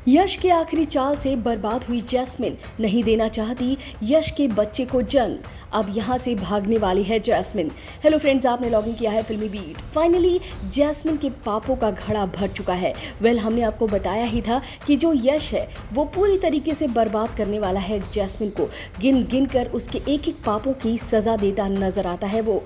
यश के आखिरी चाल से बर्बाद हुई जैस्मिन नहीं देना चाहती यश के बच्चे को जन्म। अब यहां से भागने वाली है जैस्मिन। हेलो फ्रेंड्स, आपने लॉगिन किया है फिल्मी बीट। फाइनली जैस्मिन के पापों का घड़ा भर चुका है। हमने आपको बताया ही था कि जो यश है वो पूरी तरीके से बर्बाद करने वाला है जैस्मिन को। गिन गिन कर उसके एक एक पापों की सजा देता नजर आता है वो।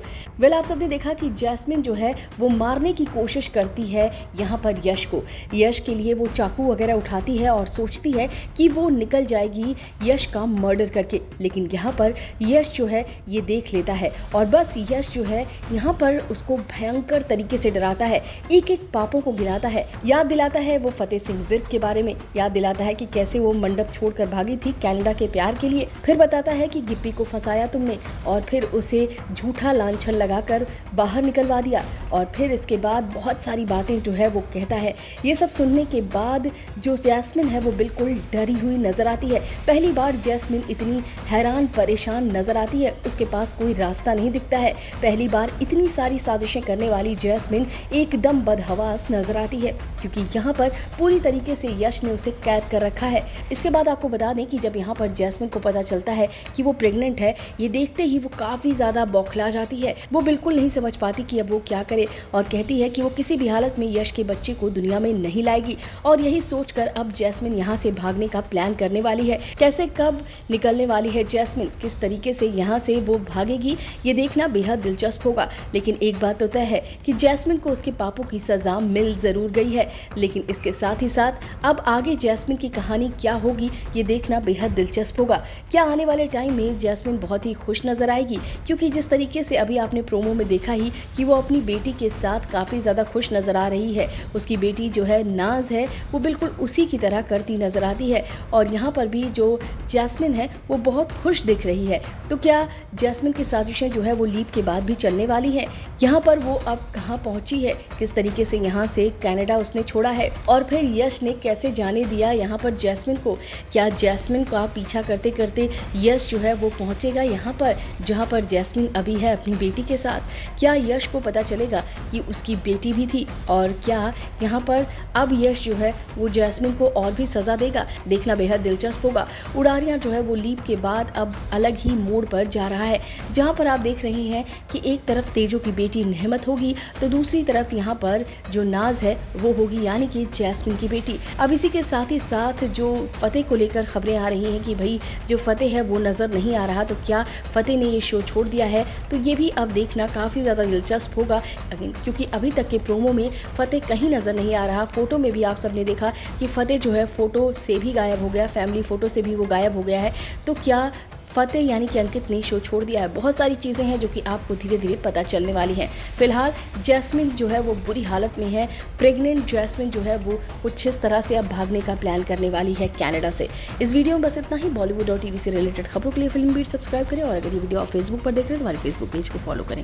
आप सबने देखा कि जैस्मिन जो है वो मारने की कोशिश करती है यहाँ पर यश को। यश के लिए वो चाकू वगैरह उठाती है और सोचती है कि वो निकल जाएगी यश का मर्डर करके, लेकिन यहाँ पर यश जो है ये देख लेता है और बस यश जो है यहाँ पर उसको भयंकर तरीके से डराता है, एक एक पापों को गिनाता है, याद दिलाता है वो फतेह सिंह विर्क के बारे में, याद दिलाता है कि कैसे वो मंडप छोड़कर भागी थी कनाडा के प्यार के लिए, फिर बताता है कि गिप्पी को फंसाया तुमने और फिर उसे झूठा लांछन लगाकर बाहर निकलवा दिया, और फिर इसके बाद बहुत सारी बातें जो है वो कहता है। ये सब सुनने के बाद जो जैस्मिन है वो बिल्कुल डरी हुई नजर आती है। पहली बार जैस्मिन इतनी हैरान परेशान नजर आती है, उसके पास कोई रास्ता नहीं दिखता है। पहली बार इतनी सारी साजिशें करने वाली जैस्मिन एकदम बदहवास नजर आती है, क्योंकि यहाँ पर पूरी तरीके से यश ने उसे कैद कर रखा है। इसके बाद आपको बता दें कि जब यहाँ पर जैस्मिन को पता चलता है कि वो प्रेग्नेंट है, ये देखते ही वो काफी ज्यादा बौखला जाती है। वो बिल्कुल नहीं समझ पाती कि अब वो क्या करे और कहती है कि वो किसी भी हालत में यश के बच्चे को दुनिया में नहीं लाएगी। और यही सोचकर अब जैस्मिन यहाँ से भागने का प्लान करने वाली है। कैसे, कब निकलने वाली है जैस्मिन, किस तरीके से यहाँ से वो भागेगी, ये देखना बेहद दिलचस्प होगा। लेकिन एक बात तो तय है कि जैस्मिन को उसके पापों की सजा मिल जरूर गई है, लेकिन इसके साथ ही साथ अब आगे जैस्मिन की कहानी क्या होगी ये देखना बेहद दिलचस्प होगा। क्या आने वाले टाइम में जैस्मिन बहुत ही खुश नजर आएगी, क्योंकि जिस तरीके से अभी आपने प्रोमो में देखा ही कि वो अपनी बेटी के साथ काफी ज्यादा खुश नजर आ रही है। उसकी बेटी जो है नाज है वो बिल्कुल उसी की तरह करती नजर आती है, और यहाँ पर भी जो जैस्मिन है वो बहुत खुश दिख रही है। तो क्या जैस्मिन की साजिशें जो है वो लीप के बाद भी चलने वाली हैं? यहाँ पर वो अब कहाँ पहुंची है, किस तरीके से यहाँ से कनाडा उसने छोड़ा है, और फिर यश ने कैसे जाने दिया यहाँ पर जैस्मिन को? क्या जैस्मिन का पीछा करते करते यश जो है वो पहुंचेगा यहाँ पर जहाँ पर जैस्मिन अभी है अपनी बेटी के साथ? क्या यश को पता चलेगा कि उसकी बेटी भी थी, और क्या यहाँ पर अब यश जो है वो जैस्मिन को और भी सजा देगा? देखना बेहद दिलचस्प होगा। उडारियां जो है वो लीप के बाद अब अलग ही मोड़ पर जा रहा है, जहां पर आप देख रहे हैं कि एक तरफ तेजो की बेटी नेहमत होगी तो दूसरी तरफ यहाँ पर जो नाज है वो होगी, यानी कि जैस्मिन की बेटी। अब इसी के साथ ही साथ जो फतेह को लेकर खबरें आ रही हैं कि भाई जो फतेह है वो नजर नहीं आ रहा, तो क्या फतेह ने ये शो छोड़ दिया है? तो ये भी अब देखना काफी ज्यादा दिलचस्प होगा, क्योंकि अभी तक के प्रोमो में फतेह कहीं नजर नहीं आ रहा। फोटो में भी आप सबने देखा कि फतेह जो है फोटो से भी गायब हो गया, फैमिली फोटो से भी वो गायब हो गया है। तो क्या फतेह यानी कि अंकित ने शो छोड़ दिया है? बहुत सारी चीज़ें हैं जो कि आपको धीरे धीरे पता चलने वाली हैं। फिलहाल जैस्मिन जो है वो बुरी हालत में है। प्रेग्नेंट जैस्मिन जो है वो कुछ इस तरह से अब भागने का प्लान करने वाली है कनाडा से। इस वीडियो में बस इतना ही। बॉलीवुड और टीवी से रिलेटेड खबरों के लिए फिल्म बीट सब्सक्राइब करें, और अगर ये वीडियो आप फेसबुक पर देख रहे हैं तो हमारे फेसबुक पेज को फॉलो करें।